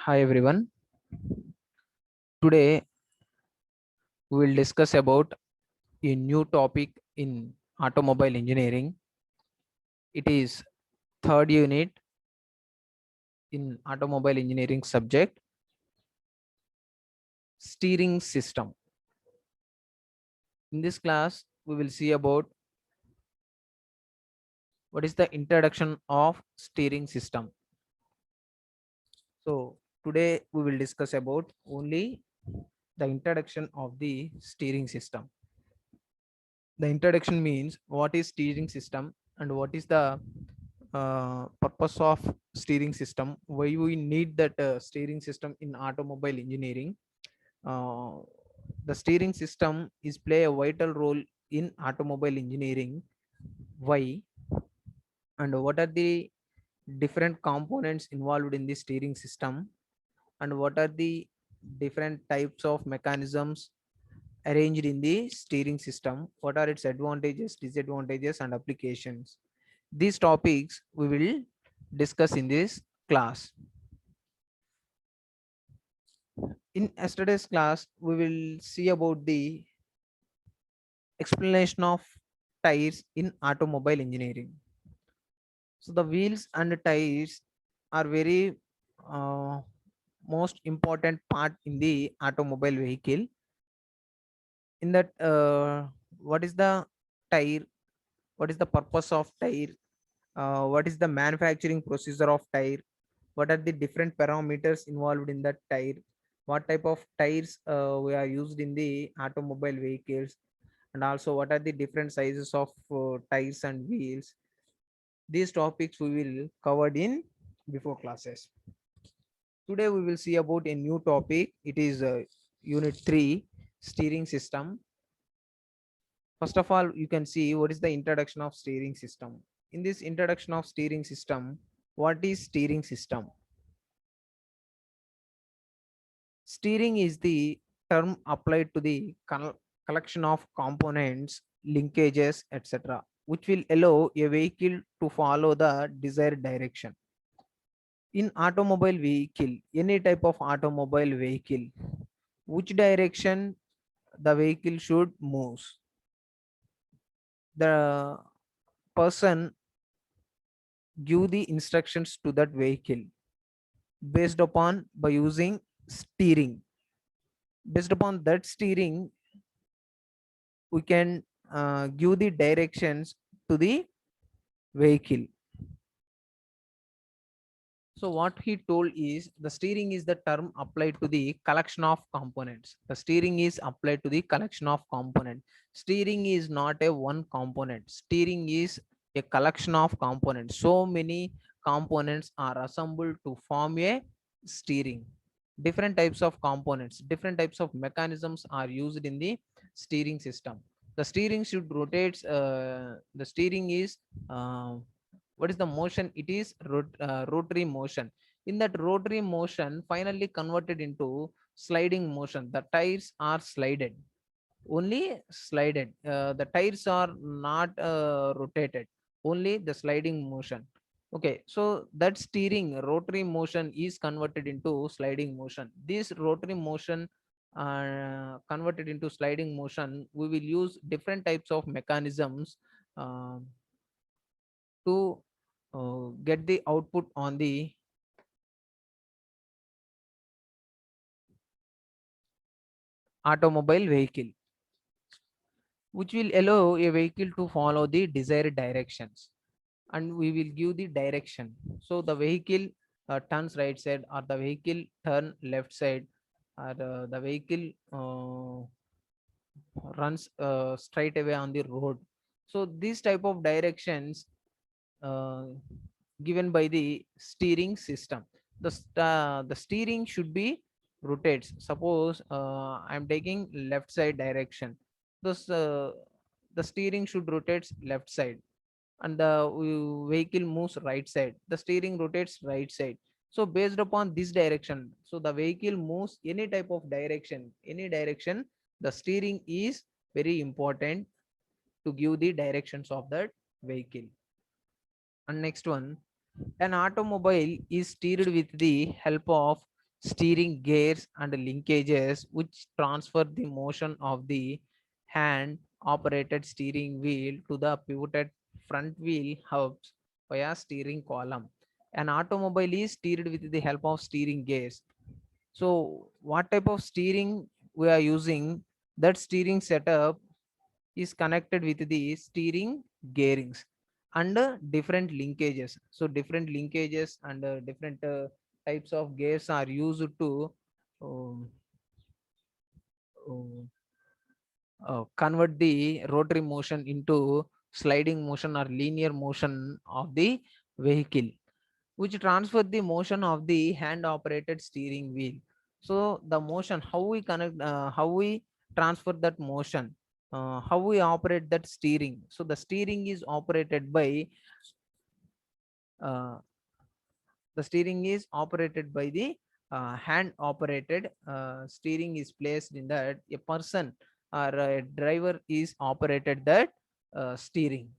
Hi everyone. Today we will discuss about a new topic in automobile engineering. It is third unit in automobile engineering subject, steering system. In this class we will see about what is the introduction of steering system. So today we will discuss about only the introduction of the steering system. The introduction means what is steering system and what is the purpose of steering system, why we need that steering system in automobile engineering. uh, the steering system is play a vital role in automobile engineering. Why and what are the different components involved in the steering system, and what are the different types of mechanisms arranged in the steering system, what are its advantages, disadvantages and applications. These topics we will discuss in this class. In yesterday's class we will see about the explanation of tires in automobile engineering. So the wheels and the tires are very uh, most important part in the automobile vehicle. In that what is the tire, what is the purpose of tire, what is the manufacturing procedure of tire, what are the different parameters involved in that tire, what type of tires we are used in the automobile vehicles, and also what are the different sizes of tires and wheels. These topics we will covered in before classes. Today we will see about a new topic. It is unit 3, steering system. First of all, you can see what is the introduction of steering system. In this introduction of steering system, what is steering system? Steering is the term applied to the collection of components, linkages, etc., which will allow a vehicle to follow the desired direction. In automobile vehicle, any type of automobile vehicle, which direction the vehicle should move, the person give the instructions to that vehicle based upon by using steering. Based upon that steering, we can give the directions to the vehicle. So what he told is the steering is the term applied to the collection of components. The steering is applied to the collection of components. Steering is not a one component. Steering is a collection of components. So many components are assembled to form a steering. Different types of components, different types of mechanisms are used in the steering system. The steering should rotate. The steering is what is the motion? It is rotary motion. In that rotary motion finally converted into sliding motion. The tires are slided, only slided. The tires are not rotated, only the sliding motion. Okay, so that steering rotary motion is converted into sliding motion. This rotary motion converted into sliding motion, we will use different types of mechanisms to get the output on the automobile vehicle, which will allow a vehicle to follow the desired directions, and we will give the direction. So the vehicle turns right side, or the vehicle turn left side, or the vehicle runs straight away on the road. So these type of directions uh, given by the steering system. The steering should be rotates. Suppose I'm taking left side direction. Thus the steering should rotates left side, and the vehicle moves right side, the steering rotates right side. So based upon this direction, so the vehicle moves any type of direction, any direction, the steering is very important to give the directions of that vehicle. And next one, an automobile is steered with the help of steering gears and linkages which transfer the motion of the hand operated steering wheel to the pivoted front wheel hubs via steering column. An automobile is steered with the help of steering gears. So what type of steering we are using? That steering setup is connected with the steering gearings and different linkages. So different linkages and different types of gears are used to um, um, convert the rotary motion into sliding motion or linear motion of the vehicle, which transfer the motion of the hand operated steering wheel. So the motion, how we connect, how we transfer that motion, how we operate that steering. So the steering is operated by uh, the steering is operated by the hand operated steering is placed in that a person or a driver is operated that steering,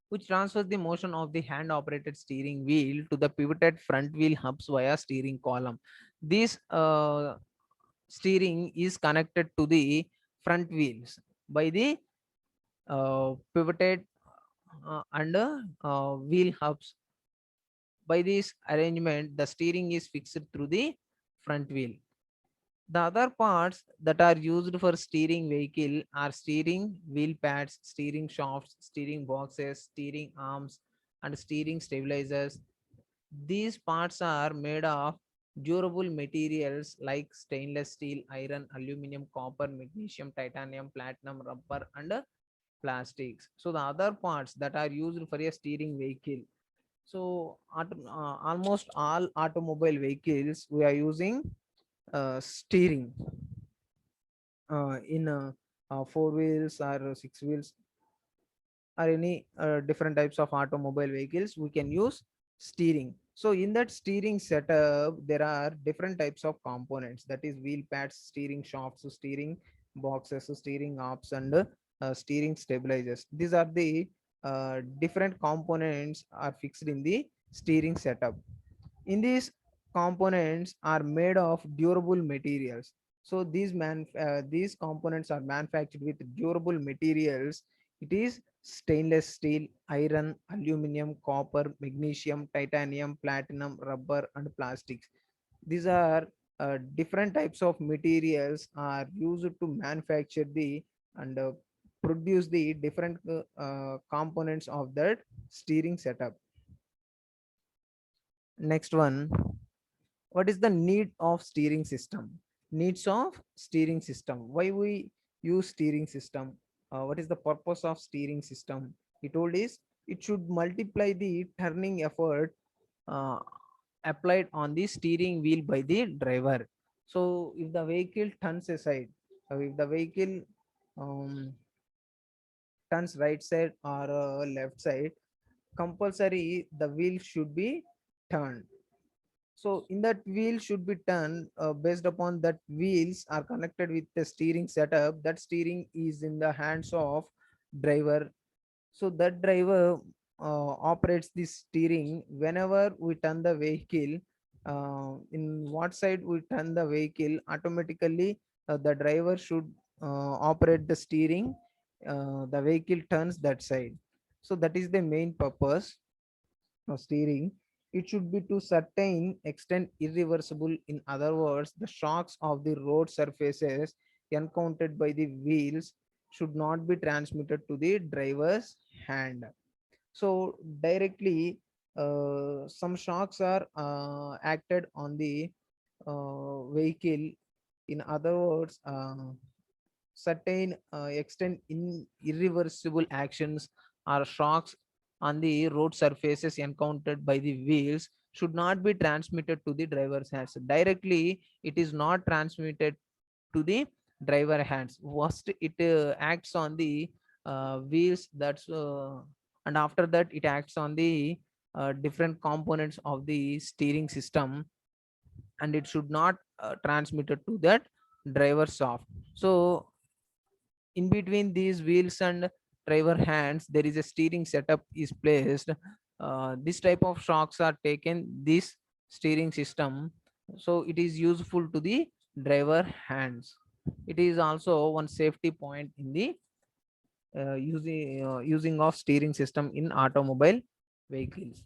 which transfers the motion of the hand operated steering wheel to the pivoted front wheel hubs via steering column. This steering is connected to the front wheels by the pivoted and wheel hubs. By this arrangement, the steering is fixed through the front wheel. The other parts that are used for steering vehicle are steering wheel pads, steering shafts, steering boxes, steering arms, and steering stabilizers. These parts are made of durable materials like stainless steel, iron, aluminum, copper, magnesium, titanium, platinum, rubber, and plastics. So the other parts that are used for a steering vehicle. So almost all automobile vehicles we are using steering in four wheels or six wheels or any different types of automobile vehicles we can use steering. So in that steering setup there are different types of components, that is wheel pads, steering shafts, steering boxes, steering arms, and steering stabilizers. These are the different components are fixed in the steering setup. In these components are made of durable materials. So these components are manufactured with durable materials. It is stainless steel, iron, aluminum, copper, magnesium, titanium, platinum, rubber, and plastics. These are different types of materials are used to manufacture the and produce the different components of that steering setup. Next one, what is the need of steering system? Needs of steering system, why we use steering system, what is the purpose of steering system? He told is it should multiply the turning effort uh, applied on the steering wheel by the driver. So if the vehicle turns aside, if the vehicle um, turns right side or left side, compulsory the wheel should be turned. So in that wheel should be turned based upon that wheels are connected with the steering setup. That steering is in the hands of driver. So that driver operates the steering whenever we turn the vehicle. In what side we turn the vehicle, automatically the driver should operate the steering. The vehicle turns that side. So that is the main purpose of steering. It should be to certain extent irreversible. In other words, the shocks of the road surfaces encountered by the wheels should not be transmitted to the driver's hand. So directly, some shocks are acted on the vehicle. In other words, certain extent in irreversible actions or shocks on the road surfaces encountered by the wheels should not be transmitted to the driver's hands directly. It is not transmitted to the driver hands. First it acts on the wheels, that's and after that it acts on the different components of the steering system, and it should not transmitted to that driver shaft. So in between these wheels and driver hands there is a steering setup is placed. This type of shocks are taken, this steering system. So it is useful to the driver hands. It is also one safety point in the using of steering system in automobile vehicles.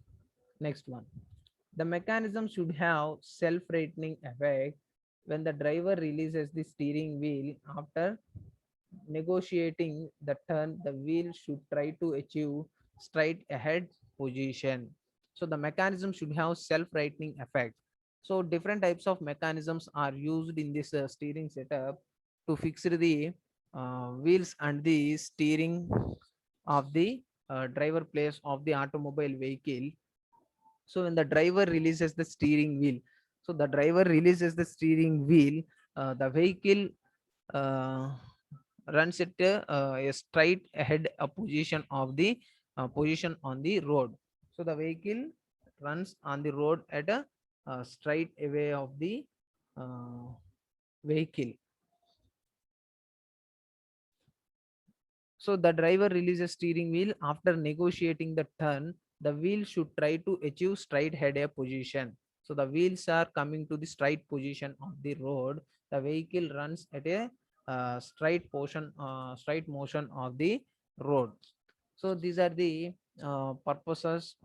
Next one, the mechanism should have self-rating effect. When the driver releases the steering wheel after negotiating the turn, the wheel should try to achieve straight ahead position. So the mechanism should have self-rating effect. So different types of mechanisms are used in this steering setup to fix the wheels and the steering of the driver place of the automobile vehicle. So when the driver releases the steering wheel, so the driver releases the steering wheel, the vehicle uh, runs it a straight ahead a position of the position on the road. So the vehicle runs on the road at a straight away of the uh, vehicle. So the driver releases steering wheel after negotiating the turn. The wheel should try to achieve straight head a position. So the wheels are coming to the straight position of the road. The vehicle runs at a straight motion of the road. So these are the purposes.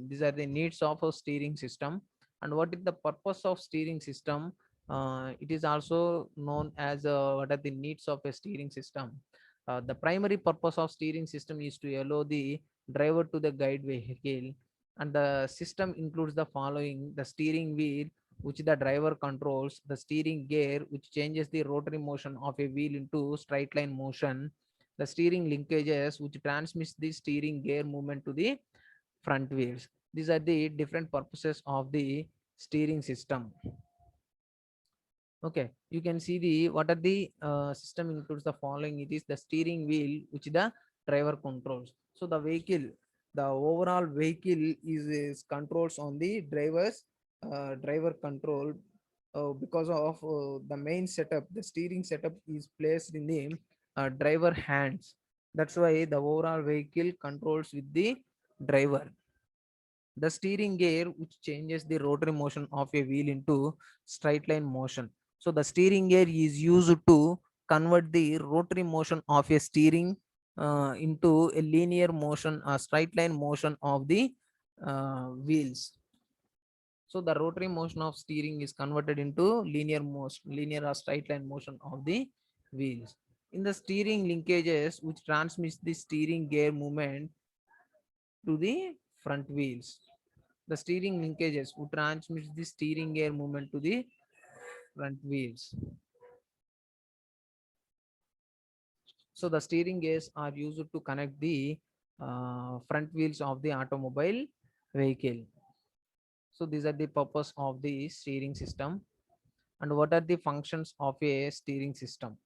These are the needs of a steering system. And what is the purpose of steering system? It is also known as what are the needs of a steering system. The primary purpose of steering system is to allow the driver to the guide vehicle, and the system includes the following: the steering wheel, which the driver controls; the steering gear, which changes the rotary motion of a wheel into straight line motion; the steering linkages, which transmits the steering gear movement to the front wheels. These are the different purposes of the steering system. Okay, you can see the what are the system includes the following. It is the steering wheel which the driver controls. So the vehicle, the overall vehicle is controls on the driver control, because of the main setup. The steering setup is placed in the driver hands. That's why the overall vehicle controls with the driver. The steering gear, which changes the rotary motion of a wheel into straight line motion. So the steering gear is used to convert the rotary motion of a steering into a linear motion, a straight line motion of the wheels. So the rotary motion of steering is converted into linear or straight line motion of the wheels. In the steering linkages, which transmits the steering gear movement to the front wheels. The steering linkages would transmit the steering gear movement to the front wheels. So the steering gears are used to connect the front wheels of the automobile vehicle. So these are the purpose of the steering system. And what are the functions of a steering system?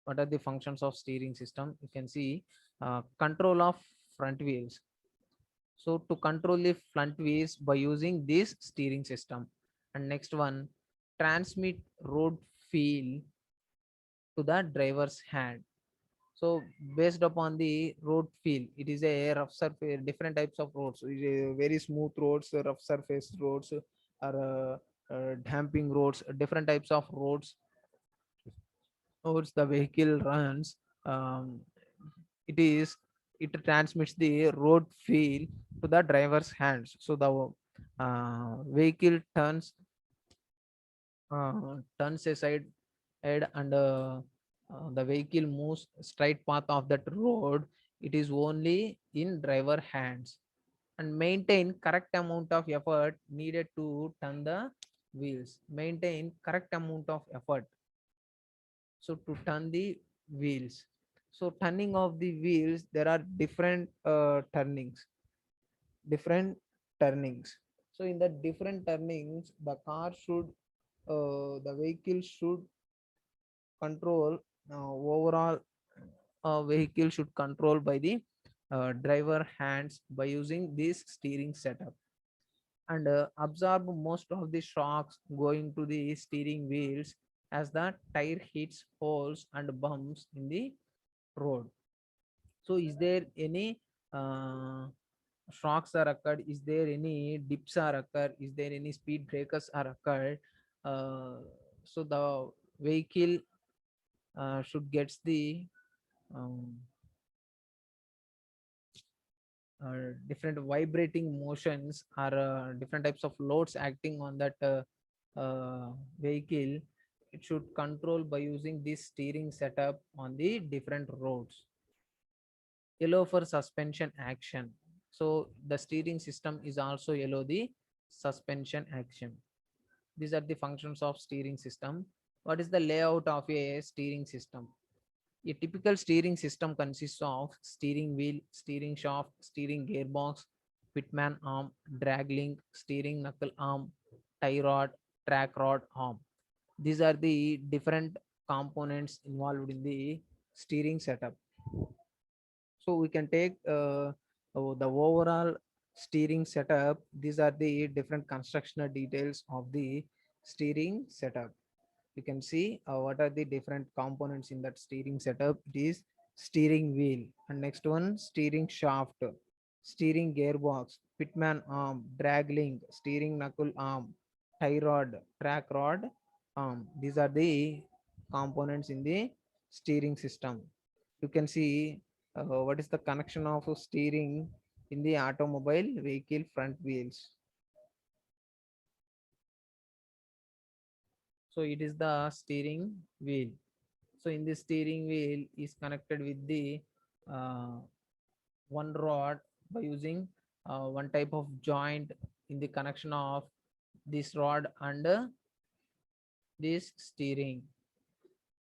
What are the functions of steering system? You can see control of front wheels. So to control the front wheels by using this steering system. And next one, transmit road feel to the driver's hand. So based upon the road feel, it is a rough surface, different types of roads. Very smooth roads, rough surface roads, or damping roads, different types of roads the vehicle runs. Um, it is it transmits the road feel to the driver's hands. So the vehicle turns aside head, and the vehicle moves straight path of that road. It is only in driver hands, and maintain correct amount of effort needed to turn the wheels. Maintain correct amount of effort, so to turn the wheels. So turning of the wheels, there are different turnings. So in the different turnings, the vehicle should control overall vehicle should control by the driver hands by using this steering setup, and absorb most of the shocks going to the steering wheels as the tire hits holes and bumps in the road. So is there any uh, shocks are occurred, is there any dips are occurred, is there any speed breakers are occurred, uh, so the vehicle should gets the um, different vibrating motions or different types of loads acting on that vehicle. It should control by using this steering setup on the different roads. Yellow for suspension action. So the steering system is also yellow the suspension action. These are the functions of steering system. What is the layout of a steering system? A typical steering system consists of steering wheel, steering shaft, steering gearbox, pitman arm, drag link, steering knuckle arm, tie rod, track rod arm. These are the different components involved in the steering setup. So we can take the overall steering setup. These are the different constructional details of the steering setup. You can see what are the different components in that steering setup. It is steering wheel, and next one steering shaft, steering gearbox, pitman arm, drag link, steering knuckle arm, tie rod, track rod arm. These are the components in the steering system. You can see what is the connection of steering in the automobile vehicle front wheels. So it is the steering wheel. So in this steering wheel is connected with the uh, one rod by using one type of joint in the connection of this rod and this steering.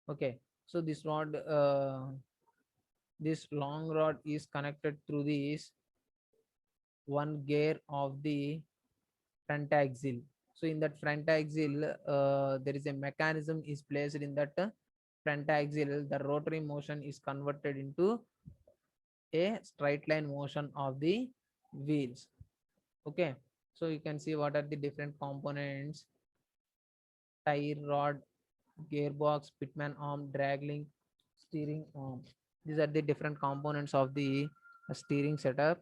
Okay, so this long rod is connected through this one gear of the front axle. So in that front axle, there is a mechanism is placed in that front axle. The rotary motion is converted into a straight line motion of the wheels. Okay, so you can see what are the different components: tie rod, gearbox, pitman arm, drag link, steering arm. These are the different components of the steering setup.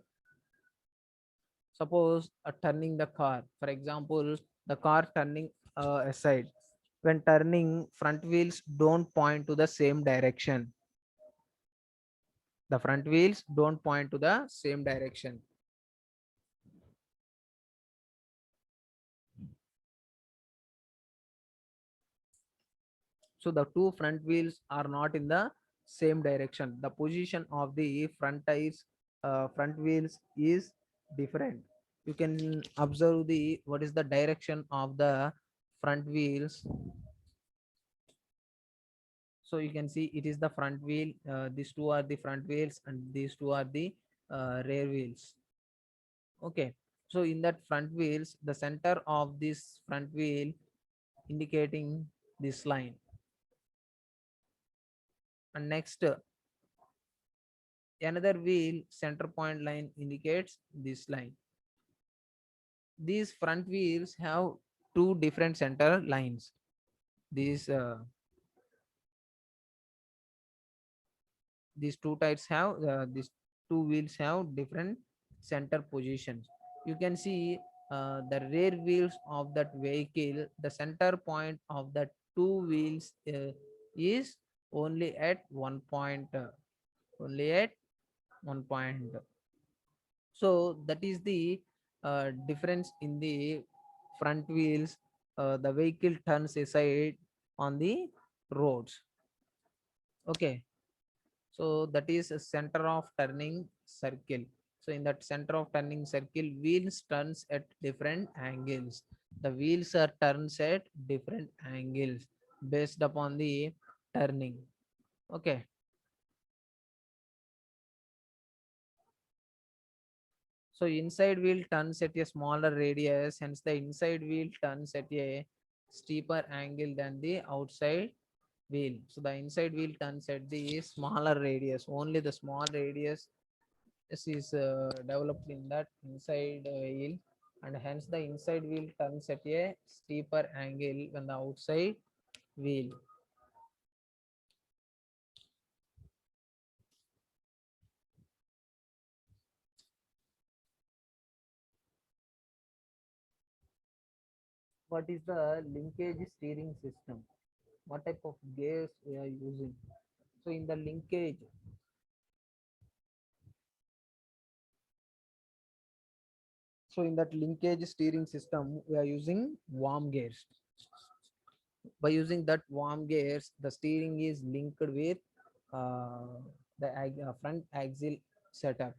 Suppose turning the car, for example, the car turning aside. When turning, front wheels don't point to the same direction. The front wheels don't point to the same direction. So the two front wheels are not in the same direction. The position of the front tires, front wheels is different. You can observe the what is the direction of the front wheels. So you can see it is the front wheel. These two are the front wheels and these two are the rear wheels. Okay, so in that front wheels, the center of this front wheel indicating this line, and next another wheel center point line indicates this line. These front wheels have two different center lines. These these two tires have these two wheels have different center positions. You can see the rear wheels of that vehicle, the center point of the two wheels is only at one point, only at one point. So that is the difference in the front wheels. The vehicle turns aside on the roads. Okay, so that is a center of turning circle. So in that center of turning circle, wheels turns at different angles. The wheels are turns at different angles based upon the turning. Okay, so inside wheel turns at a smaller radius, hence the inside wheel turns at a steeper angle than the outside wheel. So the inside wheel turns at the smaller radius. Only the small radius is developed in that inside wheel, and hence the inside wheel turns at a steeper angle than the outside wheel. What is the linkage steering system? What type of gears we are using? So in the linkage, so in that linkage steering system, we are using worm gears. By using that worm gears, the steering is linked with uh, the front axle setup.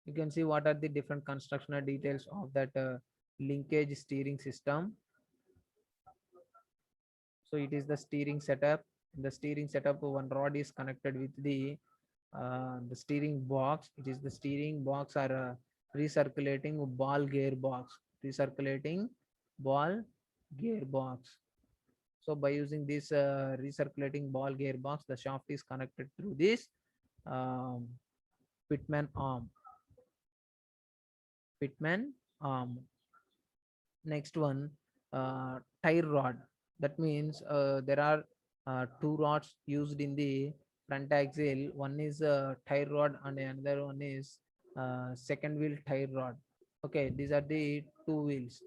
You can see what are the different constructional details of that linkage steering system. So it is the steering setup. In the steering setup, one rod is connected with the steering box. It is the steering box or recirculating ball gearbox. Recirculating ball gearbox. So by using this recirculating ball gearbox, the shaft is connected through this um, pitman arm. Pitman arm. Next one, tie rod. That means there are two rods used in the front axle. One is a tie rod and another one is second wheel tie rod. Okay, these are the two wheels.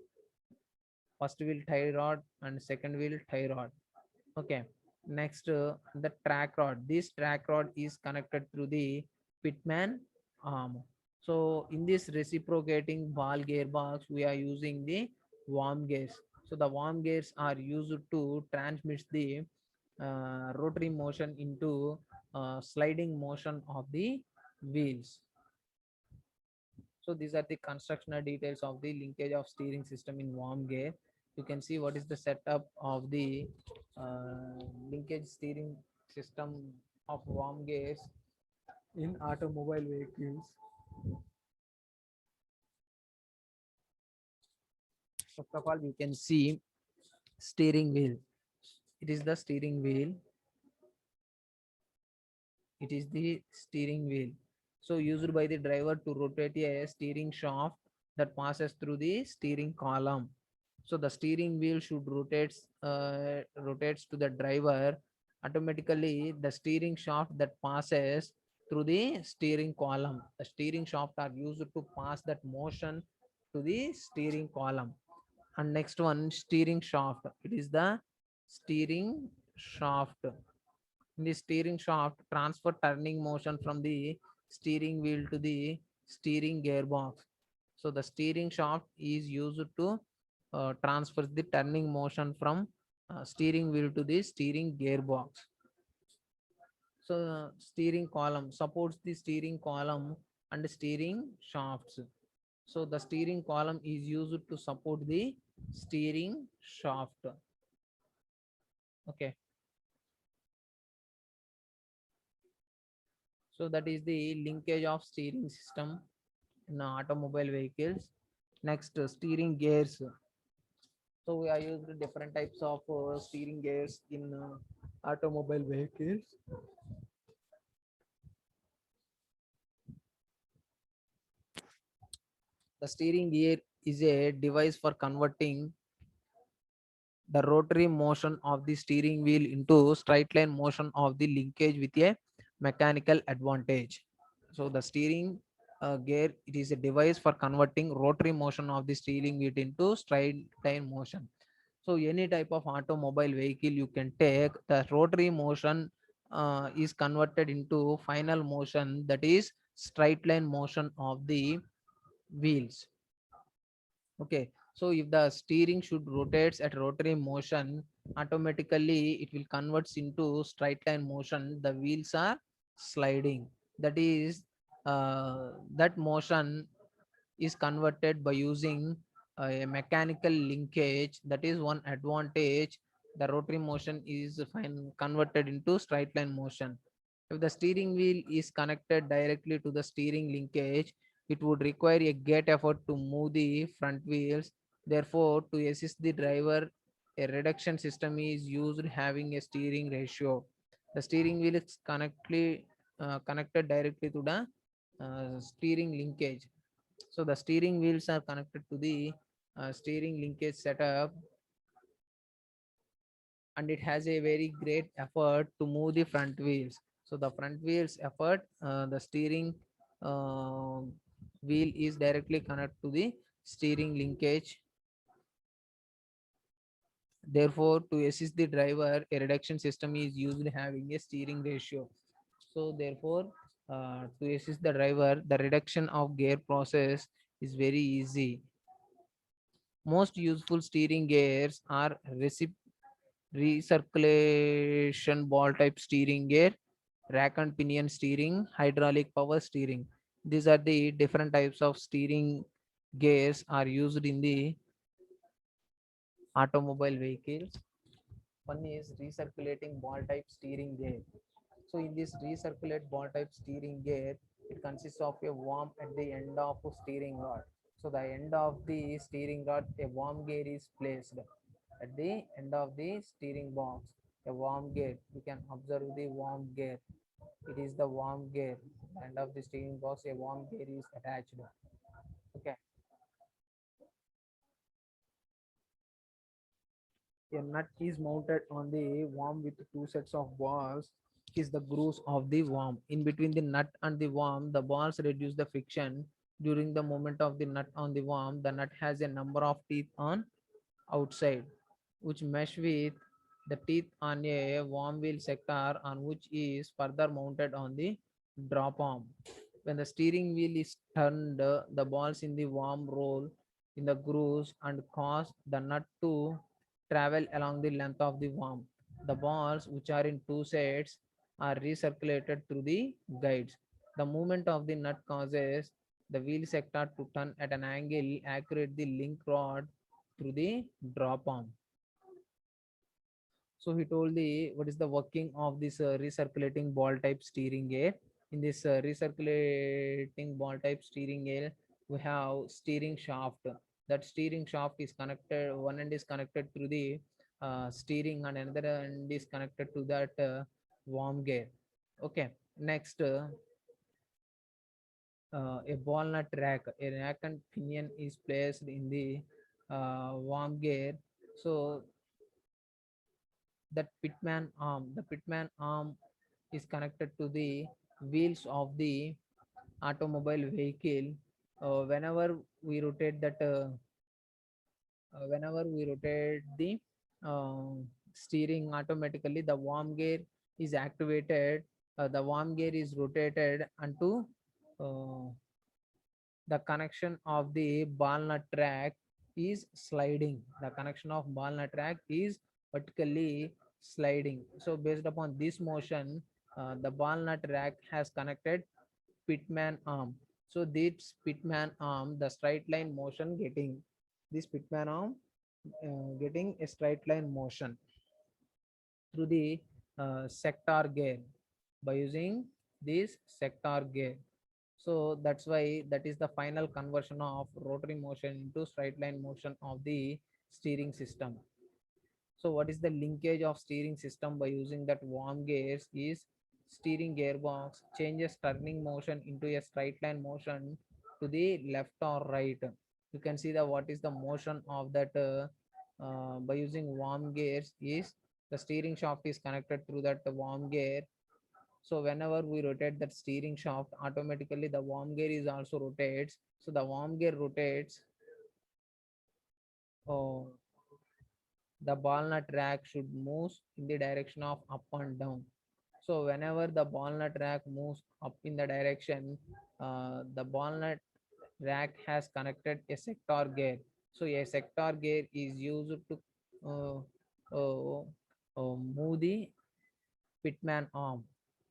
First wheel tie rod and second wheel tie rod. Okay. Next, the track rod. This track rod is connected through the pitman arm. So in this reciprocating ball gearbox, we are using the worm gears. So the worm gears are used to transmit the rotary motion into sliding motion of the wheels. So these are the constructional details of the linkage of steering system in worm gear. You can see what is the setup of the linkage steering system of worm gears in automobile vehicles. First of all, we can see steering wheel. It is the steering wheel. It is the steering wheel. So used by the driver to rotate a steering shaft that passes through the steering column. So the steering wheel should rotates to the driver automatically. The steering shaft that passes through the steering column. The steering shaft are used to pass that motion to the steering column. And next one, steering shaft. It is the steering shaft. In the steering shaft, transfer turning motion from the steering wheel to the steering gearbox. So the steering shaft is used to transfer the turning motion from steering wheel to the steering gearbox. So steering column supports the steering column and steering shafts. So the steering column is used to support the steering shaft. Okay. So that is the linkage of steering system in automobile vehicles. Next, steering gears. So we are using different types of steering gears in automobile vehicles. The steering gear is a device for converting the rotary motion of the steering wheel into straight line motion of the linkage with a mechanical advantage. So the steering gear, it is a device for converting rotary motion of the steering wheel into straight line motion. So any type of automobile vehicle you can take, the rotary motion is converted into final motion, that is straight line motion of the wheels. Okay, so if the steering should rotates at rotary motion, automatically it will converts into straight line motion. The wheels are sliding. That is, that motion is converted by using a mechanical linkage. That is one advantage. The rotary motion is fine converted into straight line motion. If the steering wheel is connected directly to the steering linkage, it would require a great effort to move the front wheels. Therefore, to assist the driver, a reduction system is used having a steering ratio. The steering wheel is connected directly to the steering linkage. So the steering wheels are connected to the steering linkage setup, and it has a very great effort to move the front wheels. So the front wheels effort, the steering uh, wheel is directly connected to the steering linkage. Therefore, to assist the driver, a reduction system is used having a steering ratio. So therefore, to assist the driver, the reduction of gear process is very easy. Most useful steering gears are recirculation ball type steering gear, rack and pinion steering, hydraulic power steering. These are the different types of steering gears are used in the automobile vehicles. One is recirculating ball type steering gear. So in this recirculate ball type steering gear, it consists of a worm at the end of a steering rod. So the end of the steering rod, a worm gear is placed at the end of the steering box. A worm gear. You can observe the worm gear. It is the worm gear. End of the steering box, a worm gear is attached. Okay. A nut is mounted on the worm with two sets of balls is the grooves of the worm. In between the nut and the worm, the balls reduce the friction during the movement of the nut on the worm. The nut has a number of teeth on outside, which mesh with the teeth on a worm wheel sector on which is further mounted on the drop arm. When the steering wheel is turned, the balls in the worm roll in the grooves and cause the nut to travel along the length of the worm. The balls, which are in two sets, are recirculated through the guides. The movement of the nut causes the wheel sector to turn at an angle accurate the link rod through the drop arm. So he told the what is the working of this recirculating ball type steering gear. In this recirculating ball type steering gear, we have steering shaft. That steering shaft is connected. One end is connected through the steering, and another end is connected to that worm gear. Okay. Next, a ball nut rack. A rack and pinion is placed in the worm gear. So that pitman arm is connected to the wheels of the automobile vehicle. Whenever we rotate that whenever we rotate the uh, steering, automatically the worm gear is activated. The worm gear is rotated onto uh, the connection of the ball nut track is sliding. The connection of ball nut track is vertically sliding. So based upon this motion, the ball nut rack has connected pitman arm. So this pitman arm, the straight line motion getting this pitman arm getting a straight line motion through the sector gear by using this sector gear. So that's why that is the final conversion of rotary motion into straight line motion of the steering system. So what is the linkage of steering system by using that worm gears is steering gearbox changes turning motion into a straight line motion to the left or right. You can see the what is the motion of that by using worm gears is the steering shaft is connected through that worm gear. So whenever we rotate that steering shaft, automatically the worm gear is also rotates. So the worm gear rotates. Uh, the ball nut rack should move in the direction of up and down. So whenever the ball nut rack moves up in the direction, the ball nut rack has connected a sector gear. So a sector gear is used to uh, move the pitman arm.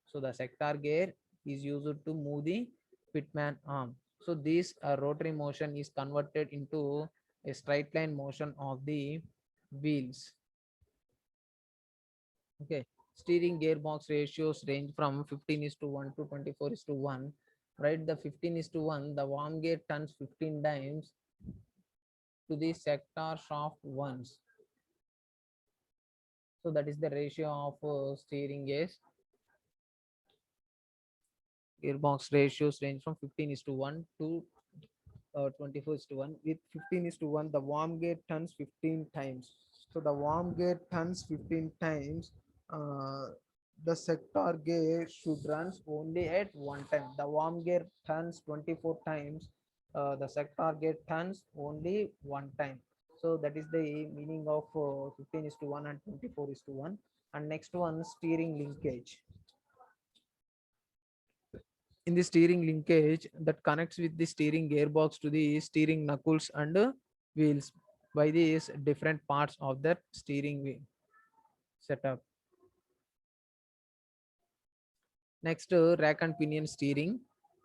So the sector gear is used to move the pitman arm. So this rotary motion is converted into a straight line motion of the wheels. Okay. Steering gearbox ratios range from 15 is to 1 to 24 is to 1. Right, the 15 is to 1, the worm gear turns 15 times to the sector shaft once. So that is the ratio of steering gears. Gearbox ratios range from 15 is to 1 to 24 is to 1. With 15 is to 1, the worm gear turns 15 times. So the worm gear turns 15 times. Uh, the sector gear should runs only at one time. The worm gear turns 24 times. The sector gear turns only one time. So that is the meaning of 15 is to 1 and 24 is to 1. And next one, steering linkage. In the steering linkage that connects with the steering gearbox to the steering knuckles and wheels by these different parts of that steering wheel setup. Next, rack and pinion steering.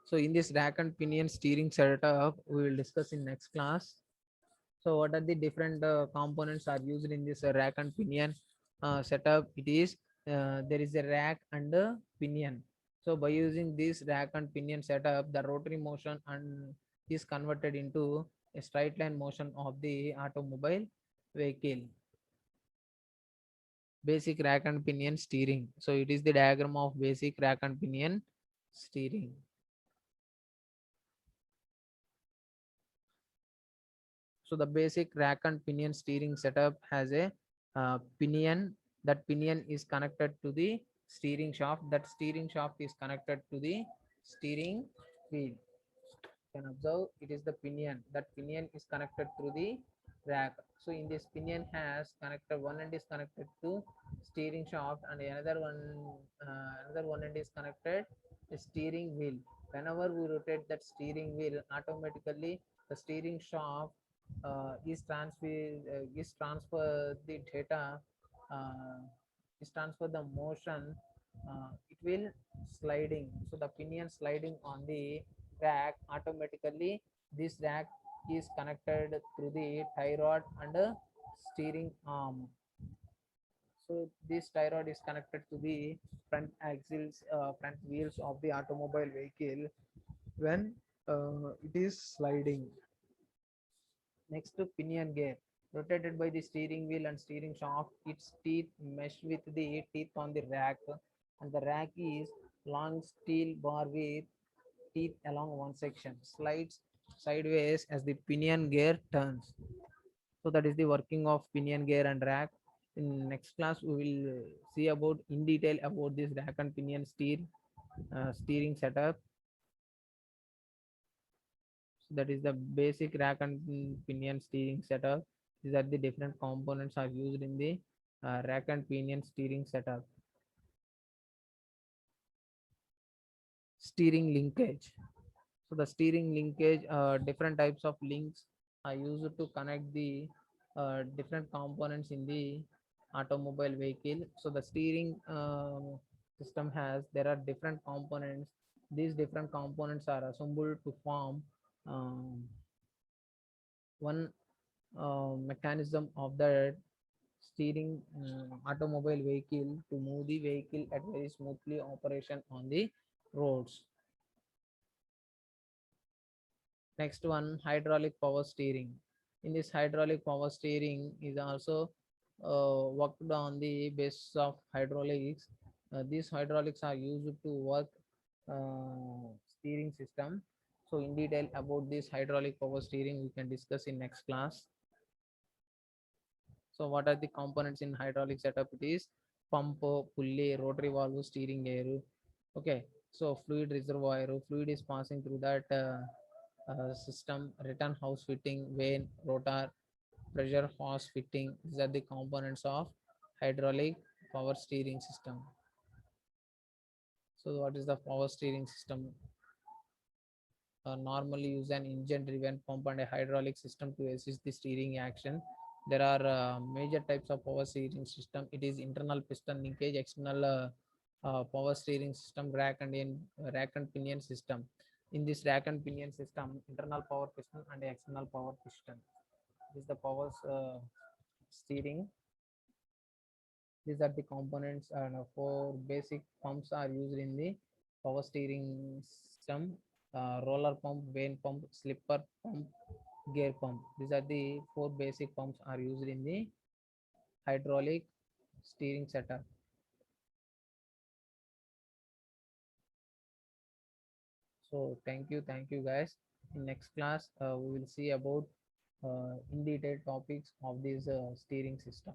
So in this rack and pinion steering setup, we will discuss in next class. So what are the different components are used in this rack and pinion setup? It is there is a rack and a pinion. So by using this rack and pinion setup, the rotary motion and is converted into a straight line motion of the automobile vehicle. Basic rack and pinion steering. So it is the diagram of basic rack and pinion steering. So the basic rack and pinion steering setup has a pinion. That pinion is connected to the steering shaft. That steering shaft is connected to the steering wheel. You can observe it is the pinion. That pinion is connected through the rack. So in this pinion has connected, one end is connected to steering shaft and another one end is connected the steering wheel. Whenever we rotate that steering wheel, automatically the steering shaft is transfer the data, uh, is transfer the motion. It will sliding. So the pinion sliding on the rack automatically. This rack is connected through the tie rod and steering arm. So this tie rod is connected to the front axles, front wheels of the automobile vehicle when it is sliding. Next to pinion gear, rotated by the steering wheel and steering shaft, its teeth mesh with the teeth on the rack, and the rack is long steel bar with teeth along one section, slides sideways as the pinion gear turns. So that is the working of pinion gear and rack. In next class, we will see about in detail about this rack and pinion steering setup. So that is the basic rack and pinion steering setup. These are the different components are used in the rack and pinion steering setup. Steering linkage. So the steering linkage, different types of links are used to connect the different components in the automobile vehicle. So the steering system has, there are different components. These different components are assembled to form um, one mechanism of the steering automobile vehicle to move the vehicle at very smoothly operation on the roads. Next one, hydraulic power steering. In this hydraulic power steering is also worked on the basis of hydraulics. These hydraulics are used to work steering system. So in detail about this hydraulic power steering, we can discuss in next class. So what are the components in hydraulic setup? It is pump, pulley, rotary valve, steering gear. Okay, so fluid reservoir, fluid is passing through that system, return house fitting, vane, rotor, pressure hose fitting. These are the components of hydraulic power steering system. So what is the power steering system? Normally use an engine driven pump and a hydraulic system to assist the steering action. There are major types of power steering system. It is internal piston linkage, external power steering system, rack and pinion system. In this rack and pinion system, internal power piston and external power piston. This is the power steering. These are the components, and four basic pumps are used in the power steering system: roller pump, vane pump, slipper pump, gear pump. These are the four basic pumps are used in the hydraulic steering setup. So thank you guys. In next class, we will see about in detail topics of this steering system.